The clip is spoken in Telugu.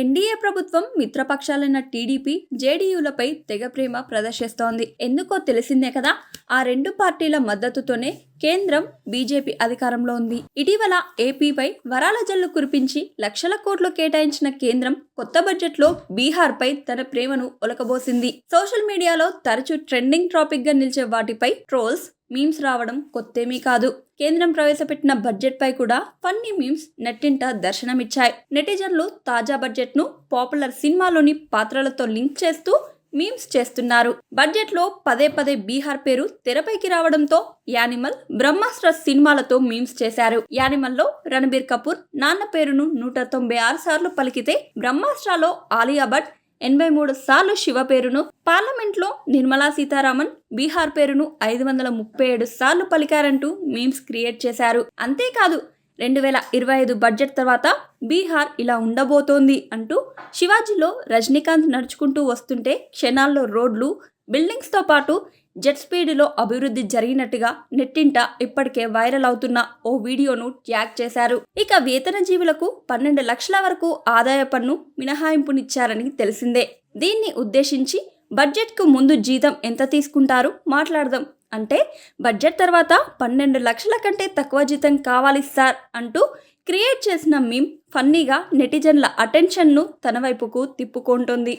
ఎన్డీఏ ప్రభుత్వం మిత్రపక్షాలైన టీడీపీ, జేడీయూలపై తెగ ప్రేమ ప్రదర్శిస్తోంది. ఎందుకో తెలిసిందే కదా. ఆ రెండు పార్టీల మద్దతుతోనే కేంద్రం బీజేపీ అధికారంలో ఉంది. ఇటీవల ఏపీపై వరాల జల్లు కురిపించి లక్షల కోట్లు కేటాయించిన కేంద్రం కొత్త బడ్జెట్లో బీహార్పై తన ప్రేమను ఒలకబోసింది. సోషల్ మీడియాలో తరచూ ట్రెండింగ్ టాపిక్ గా నిలిచే వాటిపై ట్రోల్స్, మీమ్స్ రావడం కొత్తేమీ కాదు. కేంద్రం ప్రవేశపెట్టిన బడ్జెట్ పై కూడా ఫన్నీ మీమ్స్ నెట్టింట దర్శనమిచ్చాయి. నెటిజన్లు తాజా బడ్జెట్ ను పాపులర్ సినిమాలోని పాత్రలతో లింక్ చేస్తూ మీమ్స్ చేస్తున్నారు. బడ్జెట్ లో పదే పదే బీహార్ పేరు తెరపైకి రావడంతో యానిమల్, బ్రహ్మాస్త్ర సినిమాలతో మీమ్స్ చేశారు. యానిమల్ లో రణబీర్ కపూర్ నాన్న పేరును 196 సార్లు పలికితే, బ్రహ్మాస్త్రలో ఆలియా భట్ 83 సార్లు శివ పేరును, పార్లమెంట్ లో నిర్మలా సీతారామన్ బీహార్ పేరును 537 సార్లు పలికారంటూ మీమ్స్ క్రియేట్ చేశారు. అంతేకాదు 2025 బడ్జెట్ తర్వాత బీహార్ ఇలా ఉండబోతోంది అంటూ శివాజీలో రజనీకాంత్ నడుచుకుంటూ వస్తుంటే క్షణాల్లో రోడ్లు, బిల్డింగ్స్ తో పాటు జెట్ స్పీడ్లో అభివృద్ధి జరిగినట్టుగా నెట్టింట ఇప్పటికే వైరల్ అవుతున్న ఓ వీడియోను ట్యాగ్ చేశారు. ఇక వేతన జీవులకు 12 లక్షల వరకు ఆదాయ పన్ను మినహాయింపునిచ్చారని తెలిసిందే. దీన్ని ఉద్దేశించి బడ్జెట్కు ముందు జీతం ఎంత తీసుకుంటారు మాట్లాడదాం అంటే, బడ్జెట్ తర్వాత 12 లక్షల కంటే తక్కువ జీతం కావాలి సార్ అంటూ క్రియేట్ చేసిన మీమ్ ఫన్నీగా నెటిజన్ల అటెన్షన్ను తన వైపుకు తిప్పుకుంటోంది.